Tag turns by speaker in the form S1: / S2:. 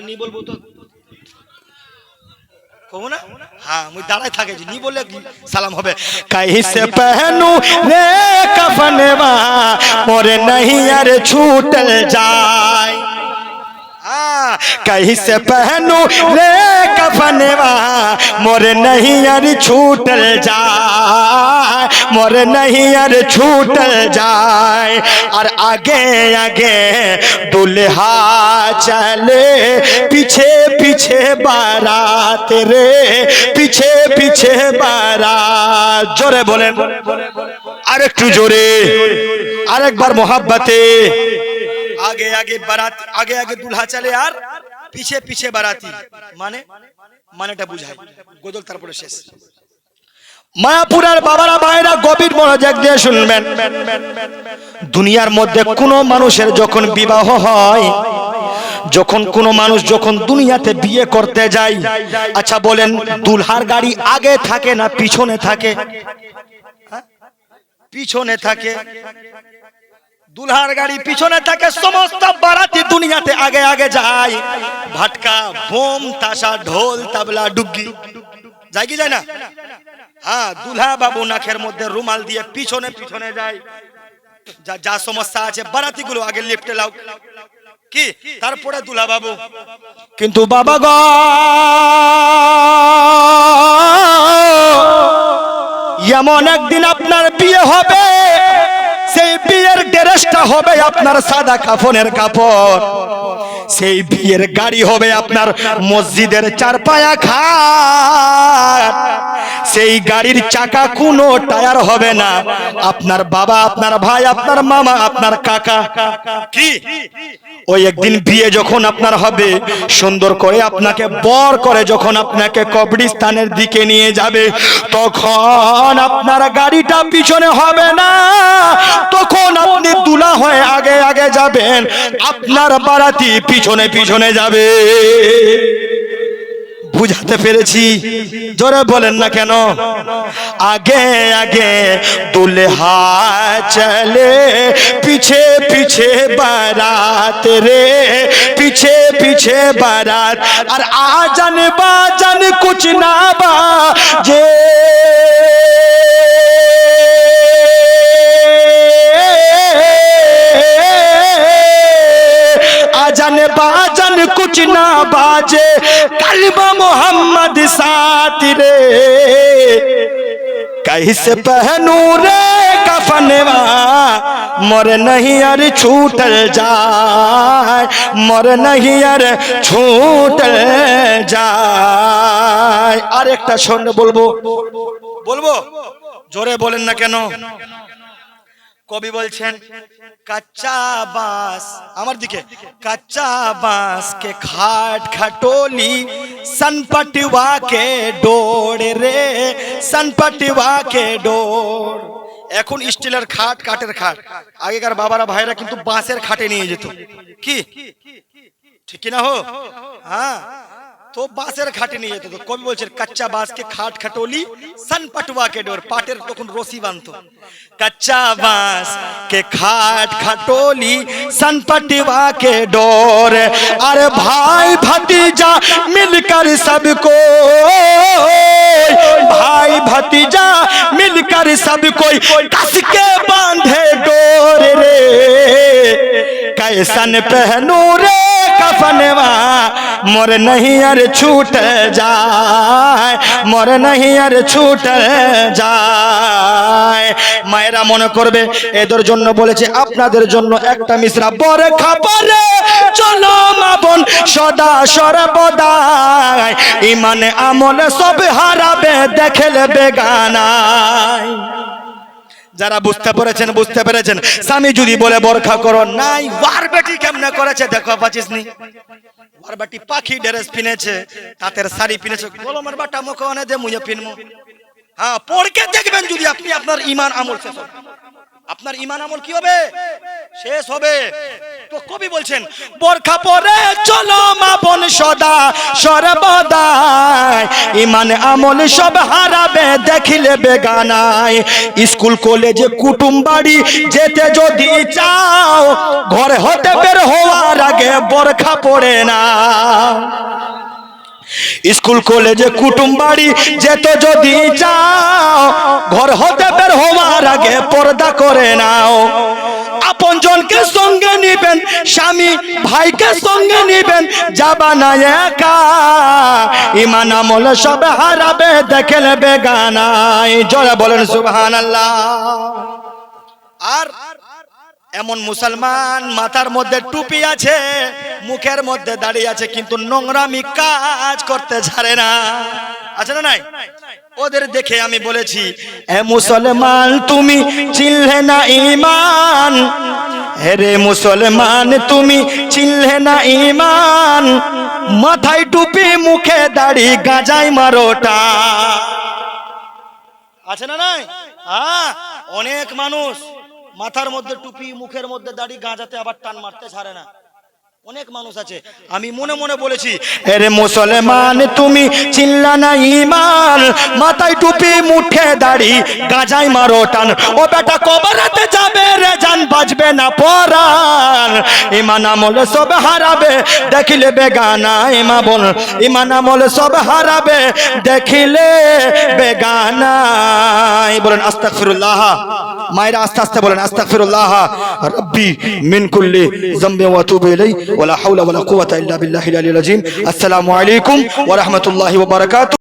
S1: নি বলবো তো কবো না। হ্যাঁ মুই দাঁড়ায় থাকে নি বললে সালাম হবে।
S2: कैसे पहनू रे कफनवा मोर नहीं यार छूटल जाए। कैसे पहनू रे कफनवा मोर नहीं यार छूटल जाए, मोर नहीं यार छूटल जाए। और आगे आगे दुल्हा चले पीछे पीछे बारात रे, पीछे पीछे बारात। जोरे बोलें आरेकटू जोरे, आरेकबार मोहब्बते।
S1: आगे आगे बारात, आगे आगे दूल्हा चले আর পিছে পিছে বারাতি, মানে মানেটা বুঝায় গজল তারপরে শেষ।
S2: মায়াপুরের বাবারা ভাইরা গভীর মনোযোগ দিয়ে শুনবেন। দুনিয়ার মধ্যে কোনো মানুষের যখন বিবাহ হয়, যখন কোনো মানুষ যখন দুনিয়াতে বিয়ে করতে যায়, আচ্ছা বলেন দুলহার গাড়ি আগে থাকে না পিছনে থাকে?
S1: পিছনে থাকে। দুলহার গাড়ি পিছনে থাকে, সমস্ত বারাতি দুনিয়াতে আগে আগে যায়। ভাটকা বোম তাসা ঢোল তাবলা ডুগি যায় কি যায় না? হ্যাঁ দুলহা বাবু নাকের মধ্যে রুমাল দিয়ে পিছনে পিছনে যায়। যা যা সমস্যা আছে বারাতি গুলো আগে লিফটে লাও কি, তারপরে দুলহা বাবু।
S2: কিন্তু বাবা গো এমন একদিন আপনার বিয়ে হবে, সেই বিয়ের ড্রেসটা হবে আপনার সাদা কাফনের কাপড়, সেই বিয়ের গাড়ি হবে আপনার মসজিদের চারপায়া খাট, সেই গাড়ির চাকা কোনো টায়ার হবে না। আপনার বাবা, আপনার ভাই, আপনার মামা, আপনার কাকা কি ওই একদিন বিয়ে যখন আপনার হবে, সুন্দর করে আপনাকে বর করে যখন আপনাকে কবরস্থানের দিকে নিয়ে যাবে, তখন আপনার গাড়িটা পিছনে হবে না, তখন আপনি দুলা হয়ে আগে আগে যাবেন, আপনার বারাতি পিছনে পিছনে যাবে। বুঝাতে পেরেছি? জোরে বলেন না কেন? আগে আগে দুলহা চলে পিছে পিছে বারাত রে, পিছে পিছে বারাত। আর আজান বাজান কুছ না বাজে, आजन बाजन कुछ ना बाजे, कलमा मोहम्मद साथ रे। कैसे पहनू रे कफनवा मोर नहीं यार छूटल जाए, मोर नहीं यार छूटल जाए। আর একটা শোন বলবো,
S1: বলবো জোরে বলেন না কেন? কবি বলছেন कच्चा बांस, আমার দিকে, कच्चा बांस के खाट खटोली सनपटवा के डोर रे, सनपटवा के डोर। এখন স্টিলের খাট, কাঠের খাট, আগেকার বাবারা ভাইরা কিন্তু বাঁশের খাটে নিয়ে যেত কি, ঠিক কি না হো? হ্যাঁ তো বাঁশের খাটে নিয়ে যেত। তো কবি বলছেন কাচ্চা বাঁশ কে খাট খাটোলি सन पटवा के डोर, পাটের তখন রশি বাঁধতো।
S2: कच्चा बांस के खाट खटोली सन पटवा के डोर। अरे भाई भतीजा मिलकर सबको, भाई भतीजा मिलकर सब कोई कस के बांधे डोर रे। कैसन पहनू रे कफनवा मोर नहीं यार छूट जाए, मोर नहीं यार छूट যায়। মায়েরা মনে করবে এদের জন্য বলেছে, আপনাদের জন্য একটা মিসরা। বর খাবারে চলো মা বোন সদা সর্বদাই, ইমানে আমলে সব হারাবে দেখলে বেগানায়। যারা বুঝতে পেরেছেন বুঝতে পেরেছেন। স্বামী যদি বলে বরখা করো, নাই ওয়ার বেটি কেমনে করেছে দেখো পাচ্ছিস নি, ওয়ার বেটি পাখি ড্রেস পিনেছে, তাঁতের শাড়ি পিনেছে, গোলমের বাটা মুখে অনে দে মুয়ে পিনমু। হ্যাঁ পড়কে দেখবেন যদি আপনি আপনার ঈমান আমল শেষ হবে, আপনার ঈমান আমল কি হবে? শেষ হবে। তো কবি
S1: কবি বলছেন
S2: বোরখা পরে চলো মা বোন সদা সর্বদাই, ইমান আমল সব হারাবে দেখিলে বেগানায়। স্কুল কলেজে কুটুম বাড়ি যেতে যদি চাও, ঘরে হতে বের হওয়ার আগে বোরখা পরে না। স্কুল কলেজে কুটুম বাড়ি যেতে যদি চাও, ঘর হতে বের হওয়ার আগে পর্দা করে নাও। আপন জনকে সঙ্গে নিবেন, স্বামী ভাইকে সঙ্গে নিবেন, যাবা না একা, ইমান আমল সব হারাবে দেখলে বেগানায়। জোরে বলেন সুবহানাল্লাহ।
S1: আর এমন মুসলমান মাথার মধ্যে টুপি আছে, মুখের মধ্যে দাঁড়িয়ে আছে, কিন্তু নোংরামি কাজ করতে ছাড়ে না, আছে না নাই? ওদের দেখে আমি বলেছি,
S2: এ মুসলমান তুমি চিনলে না ঈমান, রে মুসলমান তুমি চিনলে না ঈমান, মাথায় টুপি মুখে দাড়ি গাঁজায় মারোটা।
S1: আছে না নাই? হ্যাঁ, অনেক মানুষ মাথার মধ্যে টুপি, মুখের মধ্যে দাড়ি, গাঁজাতে আবার টান মারতে ছাড়ে না। অনেক মানুষ আছে। আমি মনে মনে বলেছি,
S2: রে মুসলমান তুমি চিনলা না ঈমান, মাথায় টুপি মুখে দাড়ি গাঁজায় মারো টান। ও বেটা কবরেতে যাবে রে, জান বাজবে না পরাণ, ঈমান আমল সব হারাবে দেখিলে বেগানা। ইমা বল ঈমান আমল সব হারাবে দেখিলে বেগানা। বলেন আস্তাগফিরুল্লাহ। মায়েরা আস্তে আস্তে বলেন আস্তাগফিরুল্লাহ রাব্বি মিন কুল্লি যামবি ওয়া আতুবু ইলাইহি ওয়া লা হাওলা ওয়া লা কুওয়াতা ইল্লা বিল্লাহিল আলিয়্যিল আযীম। আসসালামু আলাইকুম ওয়া রাহমাতুল্লাহি ওয়া বারাকাতুহু।